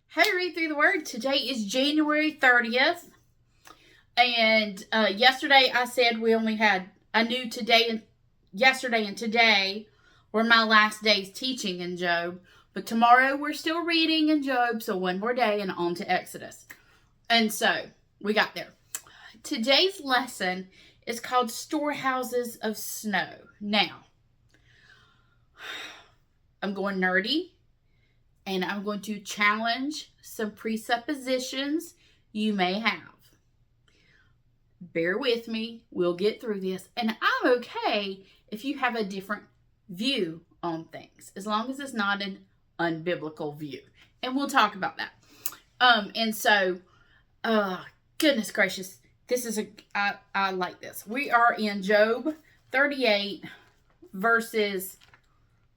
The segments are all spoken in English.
Hey, read through the word. Today is January 30th. And yesterday I said we only had, I knew today and yesterday and today were my last days teaching in Job. But tomorrow we're still reading in Job. So one more day and on to Exodus. And so we got there. Today's lesson is called Storehouses of Snow. Now, I'm going nerdy. And I'm going to challenge some presuppositions you may have. Bear with me. We'll get through this. And I'm okay if you have a different view on things, as long as it's not an unbiblical view. And we'll talk about that. Goodness gracious, this is I like this. We are in Job 38 verses.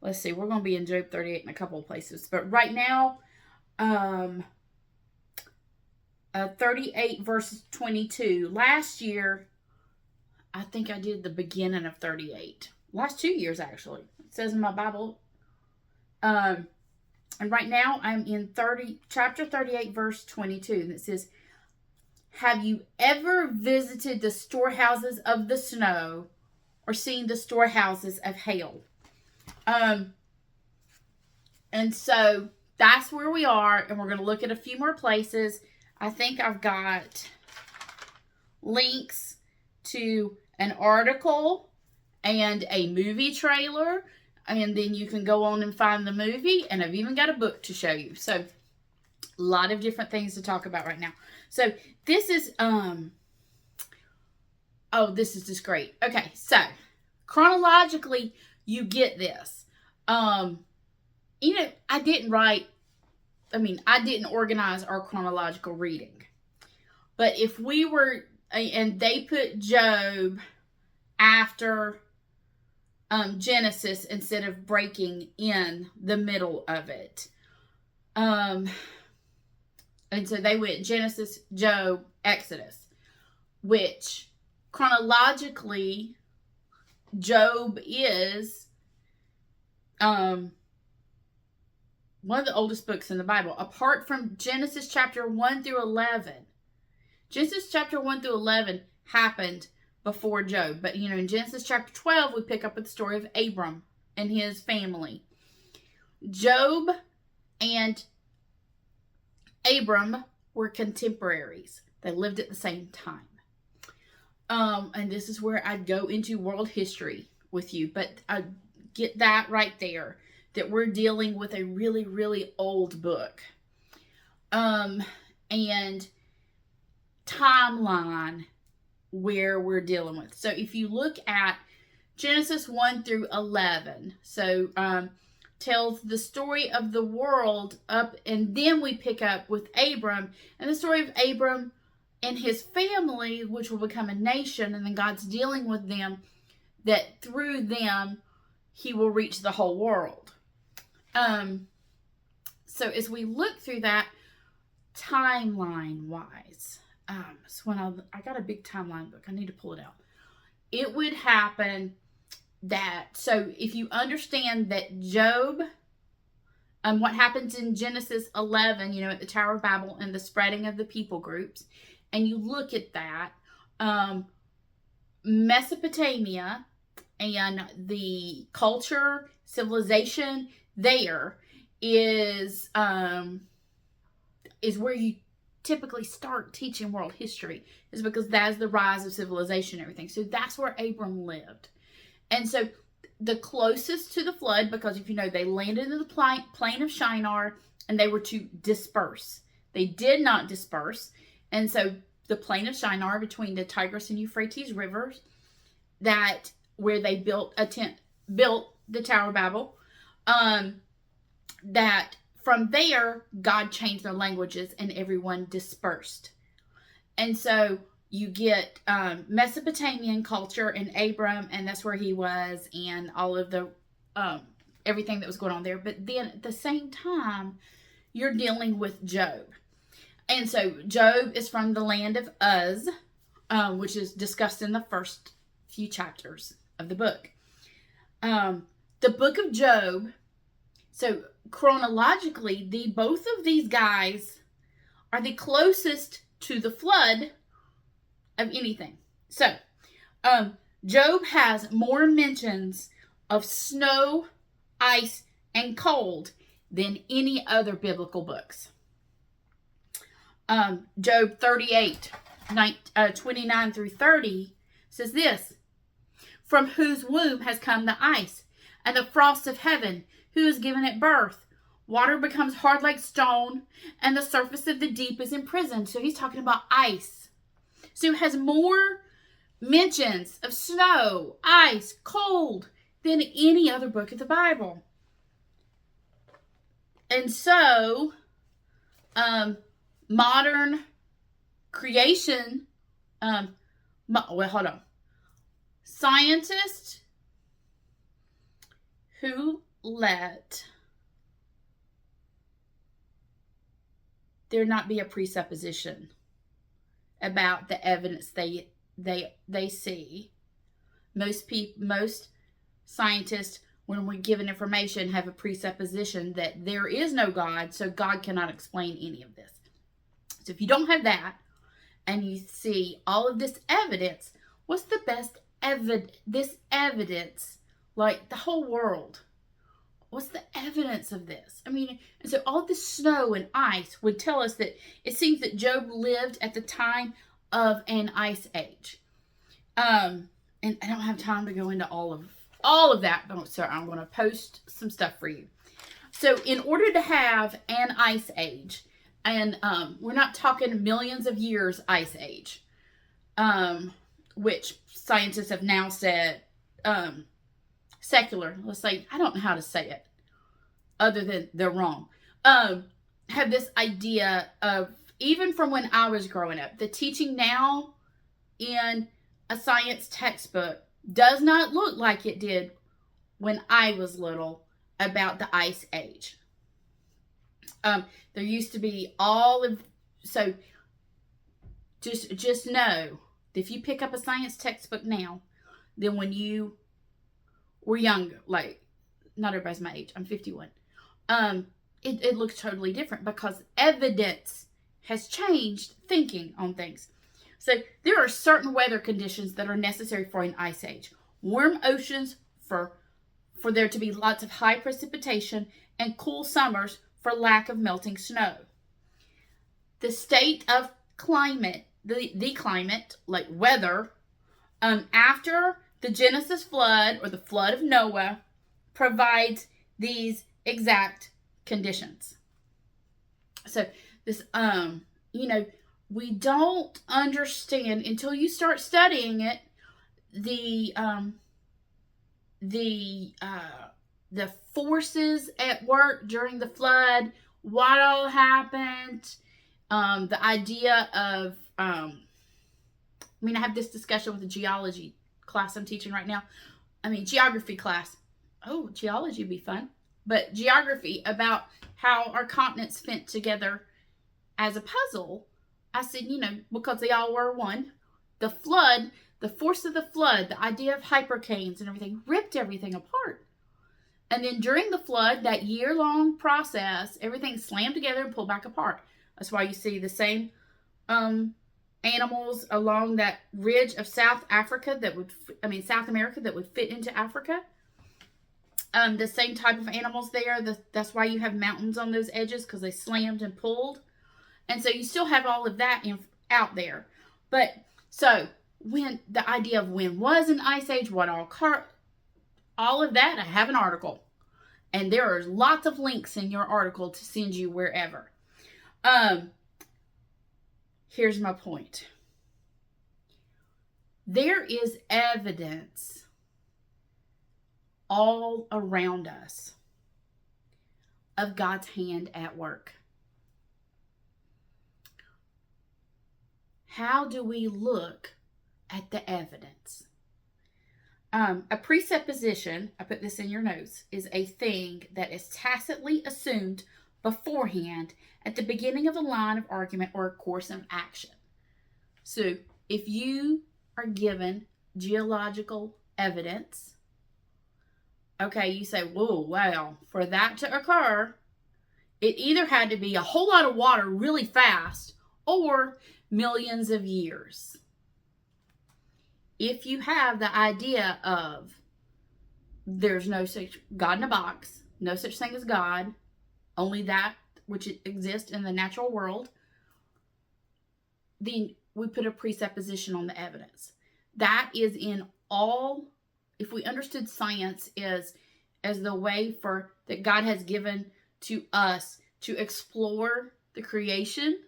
Let's see, we're going to be in Job 38 in a couple of places. But right now, 38 verses 22. Last year, I think I did the beginning of 38. Last 2 years, actually. It says in my Bible. And right now, I'm in chapter 38, verse 22. And it says, have you ever visited the storehouses of the snow or seen the storehouses of hail? And so that's where we are, and we're going to look at a few more places. I think I've got links to an article and a movie trailer, and then you can go on and find the movie, and I've even got a book to show you. So a lot of different things to talk about right now. So this is, this is just great. Okay, so chronologically, you get this. I didn't organize our chronological reading. But if we were, and they put Job after Genesis instead of breaking in the middle of it. And so they went Genesis, Job, Exodus, which chronologically Job is one of the oldest books in the Bible, apart from Genesis chapter 1 through 11. Genesis chapter 1 through 11 happened before Job. But, in Genesis chapter 12, we pick up with the story of Abram and his family. Job and Abram were contemporaries. They lived at the same time. And this is where I'd go into world history with you. But I get that right there, that we're dealing with a really, really old book. And timeline where we're dealing with. So if you look at Genesis 1 through 11, so tells the story of the world up, and then we pick up with Abram, and the story of Abram and his family, which will become a nation, and then God's dealing with them, that through them, he will reach the whole world. So as we look through that, timeline-wise, so when I got a big timeline book, I need to pull it out. It would happen that, so if you understand that Job, what happens in Genesis 11, at the Tower of Babel and the spreading of the people groups, and you look at that, Mesopotamia and the culture, civilization there is where you typically start teaching world history, is because that's the rise of civilization and everything. So that's where Abram lived. And so the closest to the flood, because if you know, they landed in the plain of Shinar and they were to disperse. They did not disperse. And so the plain of Shinar between the Tigris and Euphrates rivers, that where they built the Tower of Babel, that from there, God changed their languages and everyone dispersed. And so you get Mesopotamian culture and Abram, and that's where he was, and all of the everything that was going on there. But then at the same time, you're dealing with Job. And so Job is from the land of Uz, which is discussed in the first few chapters of the book. The book of Job, so chronologically, both of these guys are the closest to the flood of anything. So, Job has more mentions of snow, ice, and cold than any other biblical books. Job 38, 29 through 30 says this: "From whose womb has come the ice, and the frost of heaven, who has given it birth? Water becomes hard like stone, and the surface of the deep is imprisoned." So he's talking about ice. So it has more mentions of snow, ice, cold than any other book of the Bible. And so, modern creation, hold on. Scientists who let there not be a presupposition about the evidence they see. Most scientists, when we're given information, have a presupposition that there is no God, so God cannot explain any of this. So if you don't have that, and you see all of this evidence, what's the best evidence, like the whole world? What's the evidence of this? I mean, and so all this snow and ice would tell us that it seems that Job lived at the time of an ice age. And I don't have time to go into all of that, so I'm going to post some stuff for you. So in order to have an ice age, and we're not talking millions of years ice age, which scientists have now said secular, let's say, I don't know how to say it other than they're wrong, have this idea of, even from when I was growing up, the teaching now in a science textbook does not look like it did when I was little about the ice age. There used to be so just know that if you pick up a science textbook now, then when you were younger, like, not everybody's my age, I'm 51, it looks totally different because evidence has changed thinking on things. So there are certain weather conditions that are necessary for an ice age. Warm oceans for there to be lots of high precipitation, and cool summers for lack of melting snow. The state of climate, the climate, like weather, after the Genesis flood or the flood of Noah, provides these exact conditions. So this, we don't understand until you start studying it, the forces at work during the flood, what all happened, the idea of, I have this discussion with a geology class I'm teaching right now. Geography class. Oh, geology would be fun. But geography, about how our continents fit together as a puzzle. I said, because they all were one. The flood, the force of the flood, the idea of hurricanes and everything, ripped everything apart. And then during the flood, that year-long process, everything slammed together and pulled back apart. That's why you see the same animals along that ridge of South America that would fit into Africa. The same type of animals there. That's why you have mountains on those edges, because they slammed and pulled. And so you still have all of that out there. But so when the idea of when was an ice age, what all of that, I have an article. And there are lots of links in your article to send you wherever. Here's my point. There is evidence all around us of God's hand at work. How do we look at the evidence? A presupposition, I put this in your notes, is a thing that is tacitly assumed beforehand at the beginning of a line of argument or a course of action. So if you are given geological evidence. Okay, you say, whoa, wow, for that to occur, it either had to be a whole lot of water really fast or millions of years. If you have the idea of there's no such God in a box, no such thing as God, only that which exists in the natural world, then we put a presupposition on the evidence. That is in all, if we understood science as the way for that God has given to us to explore the creation,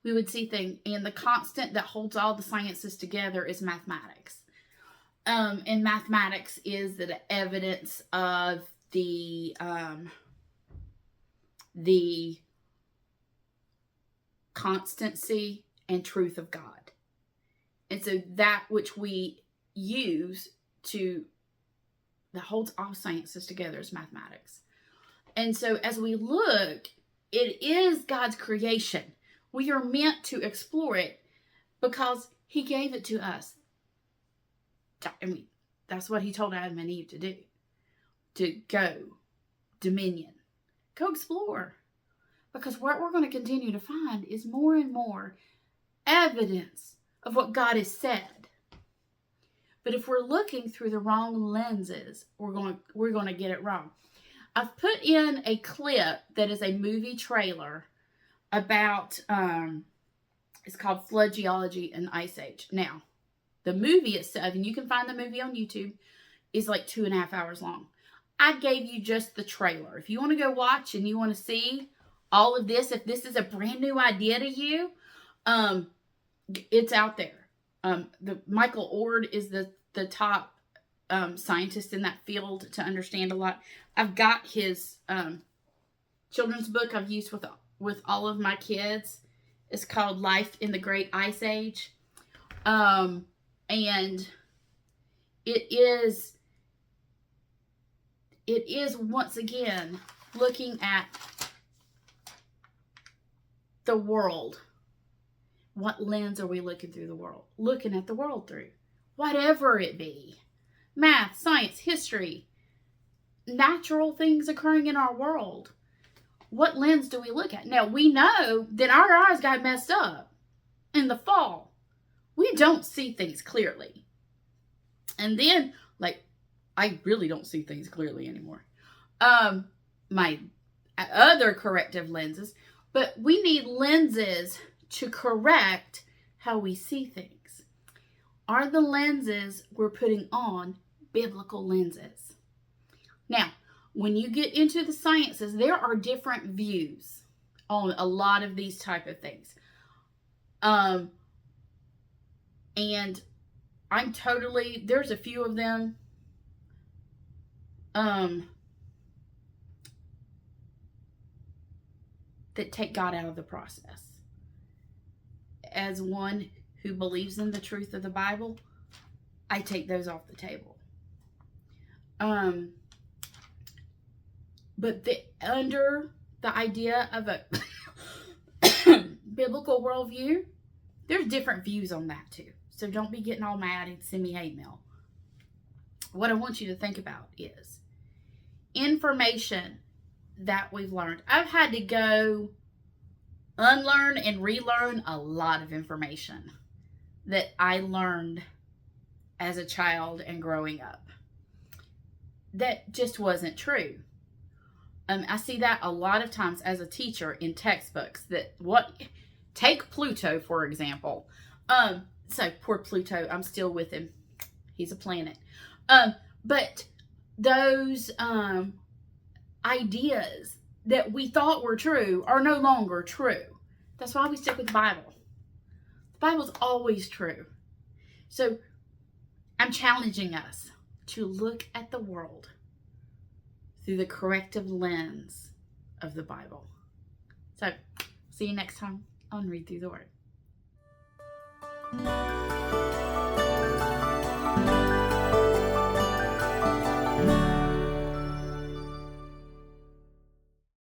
we would see things, and the constant that holds all the sciences together is mathematics. And mathematics is the evidence of the constancy and truth of God. And so that which we use that holds all sciences together is mathematics. And so as we look, it is God's creation. We are meant to explore it because he gave it to us. I mean, that's what he told Adam and Eve to do. To go, dominion. Go explore. Because what we're going to continue to find is more and more evidence of what God has said. But if we're looking through the wrong lenses, we're going to get it wrong. I've put in a clip that is a movie trailer about, it's called Flood Geology and Ice Age. Now, the movie itself, and you can find the movie on YouTube, is like 2.5 hours long. I gave you just the trailer. If you want to go watch and you want to see all of this, if this is a brand new idea to you, it's out there. Michael Ord is the top scientist in that field to understand a lot. I've got his children's book I've used with all of my kids. It's called Life in the Great Ice Age. And it is once again looking at the world. What lens are we looking through the world? Looking at the world through. Whatever it be. Math, science, history, natural things occurring in our world. What lens do we look at? Now, we know that our eyes got messed up in the fall. We don't see things clearly. And then, I really don't see things clearly anymore. My other corrective lenses, but we need lenses to correct how we see things. Are the lenses we're putting on biblical lenses? Now, when you get into the sciences, there are different views on a lot of these type of things. And I'm totally, there's a few of them that take God out of the process. As one who believes in the truth of the Bible, I take those off the table. But under the idea of a biblical worldview, there's different views on that too. So don't be getting all mad and send me hate mail. What I want you to think about is information that we've learned. I've had to go unlearn and relearn a lot of information that I learned as a child and growing up. That just wasn't true. I see that a lot of times as a teacher in textbooks. Take Pluto, for example. So poor Pluto, I'm still with him. He's a planet. But those ideas that we thought were true are no longer true. That's why we stick with the Bible. The Bible's always true. So I'm challenging us to look at the world through the corrective lens of the Bible. So see you next time on Read Through the Word.